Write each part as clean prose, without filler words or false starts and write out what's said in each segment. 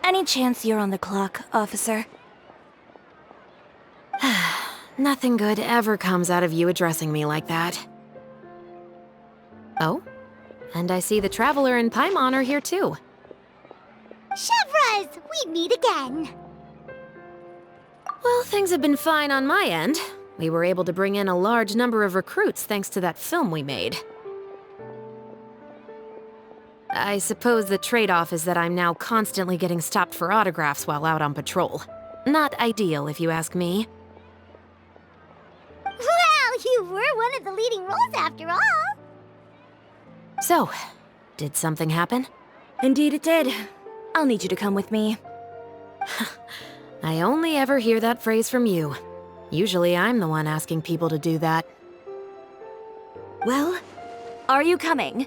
Any chance you're on the clock, officer? Nothing good ever comes out of you addressing me like that. Oh? And I see the Traveler and Paimon are here too. Chevreuse, we meet again. Well, things have been fine on my end. We were able to bring in a large number of recruits thanks to that film we made. I suppose the trade-off is that I'm now constantly getting stopped for autographs while out on patrol. Not ideal, if you ask me. Well, you were one of the leading roles after all. So, did something happen? Indeed it did. I'll need you to come with me. I only ever hear that phrase from you. Usually I'm the one asking people to do that. Well, are you coming?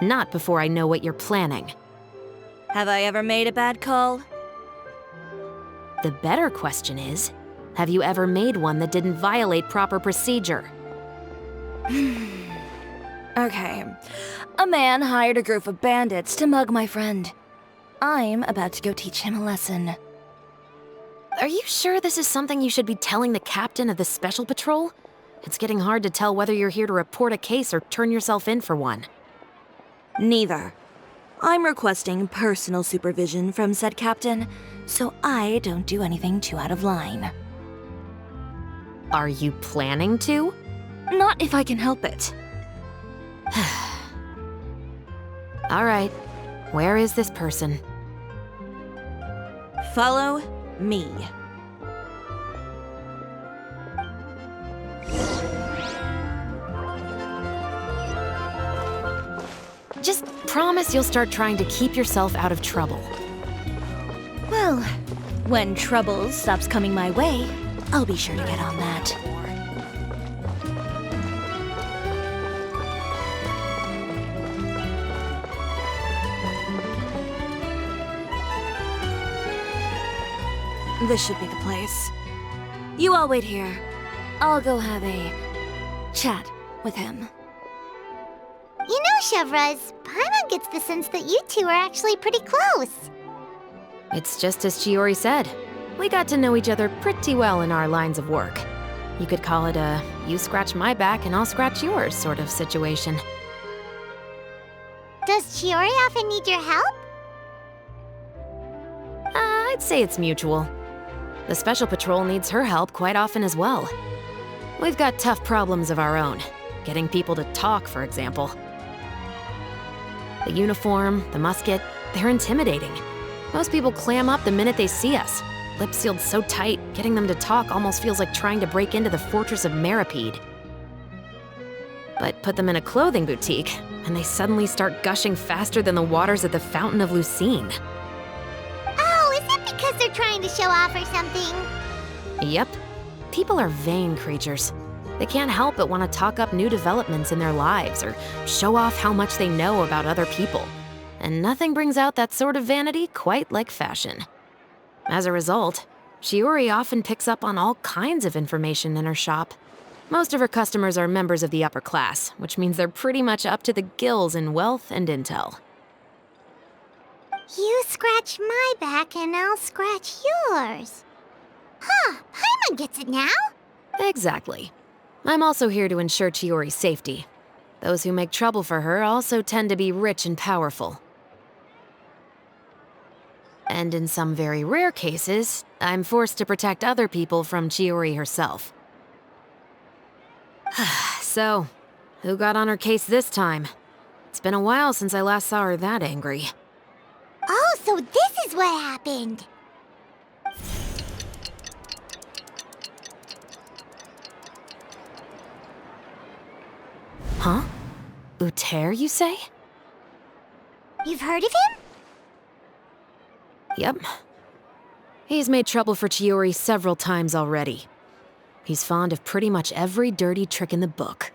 Not before I know what you're planning. Have I ever made a bad call? The better question is, have you ever made one that didn't violate proper procedure? Okay. A man hired a group of bandits to mug my friend. I'm about to go teach him a lesson. Are you sure this is something you should be telling the captain of the Special Patrol? It's getting hard to tell whether you're here to report a case or turn yourself in for one. Neither. I'm requesting personal supervision from said captain, so I don't do anything too out of line. Are you planning to? Not if I can help it. All right. Where is this person? Follow me. Just promise you'll start trying to keep yourself out of trouble. Well, when trouble stops coming my way, I'll be sure to get on that. This should be the place. You all wait here. I'll go have a chat with him. You know, Chevreuse, Paimon gets the sense that you two are actually pretty close. It's just as Chiori said. We got to know each other pretty well in our lines of work. You could call it a you scratch my back and I'll scratch yours sort of situation. Does Chiori often need your help? I'd say it's mutual. The Special Patrol needs her help quite often as well. We've got tough problems of our own. Getting people to talk, for example. The uniform, the musket, they're intimidating. Most people clam up the minute they see us. Lips sealed so tight, getting them to talk almost feels like trying to break into the fortress of Meripede. But put them in a clothing boutique, and they suddenly start gushing faster than the waters at the Fountain of Lucine. Oh, is it because they're trying to show off or something? Yep. People are vain creatures. They can't help but want to talk up new developments in their lives or show off how much they know about other people. And nothing brings out that sort of vanity quite like fashion. As a result, Chiori often picks up on all kinds of information in her shop. Most of her customers are members of the upper class, which means they're pretty much up to the gills in wealth and intel. You scratch my back and I'll scratch yours. Huh, Paimon gets it now. Exactly. I'm also here to ensure Chiori's safety. Those who make trouble for her also tend to be rich and powerful. And in some very rare cases, I'm forced to protect other people from Chiori herself. So, who got on her case this time? It's been a while since I last saw her that angry. Oh, so this is what happened. Huh? Uther, you say? You've heard of him? Yep. He's made trouble for Chiori several times already. He's fond of pretty much every dirty trick in the book.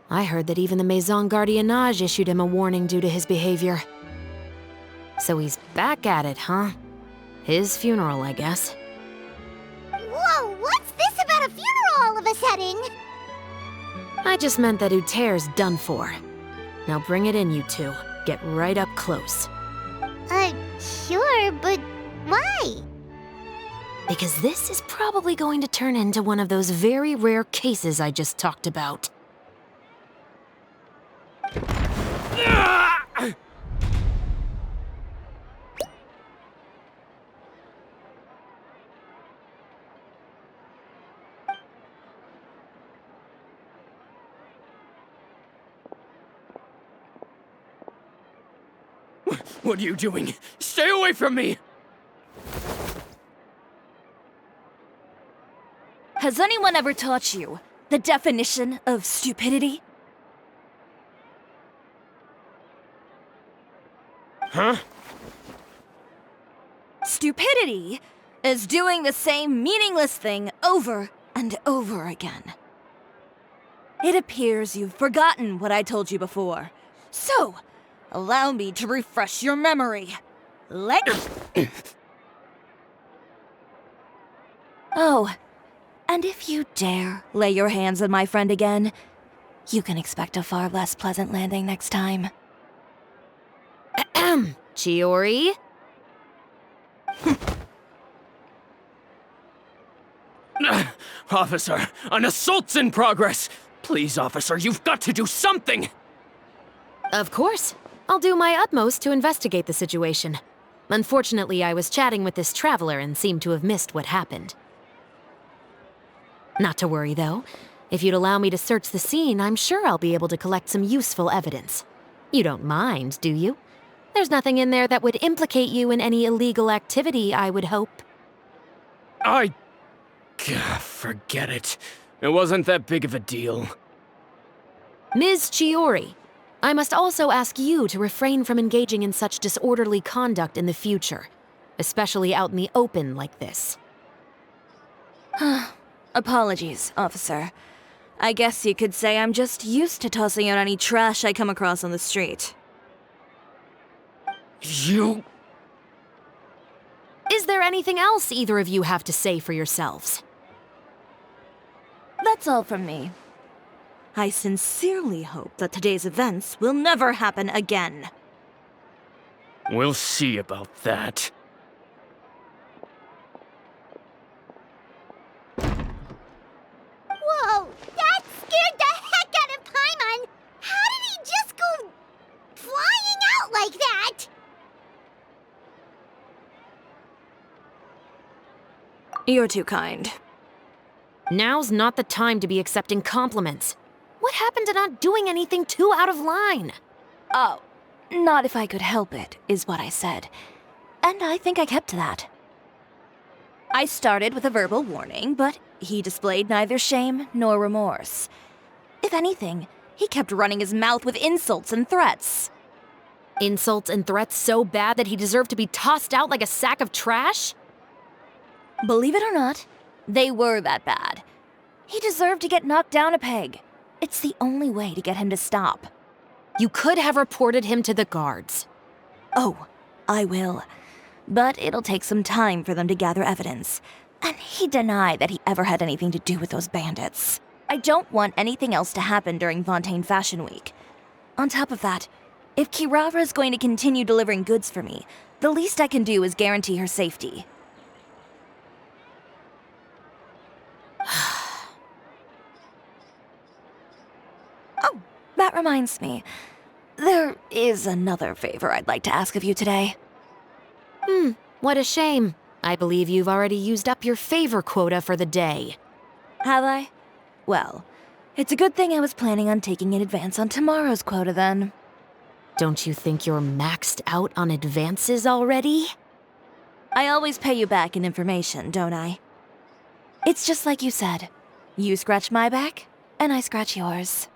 I heard that even the Maison Gardiennage issued him a warning due to his behavior. So he's back at it, huh? His funeral, I guess. Whoa, what's this about a funeral all of a sudden? I just meant that Uther's done for. Now bring it in, you two. Get right up close. Sure, but why? Because this is probably going to turn into one of those very rare cases I just talked about. What are you doing? Stay away from me! Has anyone ever taught you the definition of stupidity? Huh? Stupidity is doing the same meaningless thing over and over again. It appears you've forgotten what I told you before. So, allow me to refresh your memory. Oh, and if you dare lay your hands on my friend again, you can expect a far less pleasant landing next time. Ahem. Chiori? Officer, an assault's in progress! Please, officer, you've got to do something! Of course. I'll do my utmost to investigate the situation. Unfortunately, I was chatting with this traveler and seemed to have missed what happened. Not to worry, though. If you'd allow me to search the scene, I'm sure I'll be able to collect some useful evidence. You don't mind, do you? There's nothing in there that would implicate you in any illegal activity, I would hope. Forget it. It wasn't that big of a deal. Ms. Chiori, I must also ask you to refrain from engaging in such disorderly conduct in the future, especially out in the open like this. Apologies, officer. I guess you could say I'm just used to tossing out any trash I come across on the street. You... Is there anything else either of you have to say for yourselves? That's all from me. I sincerely hope that today's events will never happen again. We'll see about that. Whoa, that scared the heck out of Paimon! How did he just go flying out like that? You're too kind. Now's not the time to be accepting compliments. What happened to not doing anything too out of line? Oh, not if I could help it, is what I said. And I think I kept to that. I started with a verbal warning, but he displayed neither shame nor remorse. If anything, he kept running his mouth with insults and threats. Insults and threats so bad that he deserved to be tossed out like a sack of trash? Believe it or not, they were that bad. He deserved to get knocked down a peg. It's the only way to get him to stop. You could have reported him to the guards. Oh, I will. But it'll take some time for them to gather evidence. And he denied that he ever had anything to do with those bandits. I don't want anything else to happen during Fontaine Fashion Week. On top of that, if Kirara is going to continue delivering goods for me, the least I can do is guarantee her safety. Oh, that reminds me. There is another favor I'd like to ask of you today. What a shame. I believe you've already used up your favor quota for the day. Have I? Well, it's a good thing I was planning on taking an advance on tomorrow's quota then. Don't you think you're maxed out on advances already? I always pay you back in information, don't I? It's just like you said. You scratch my back, and I scratch yours.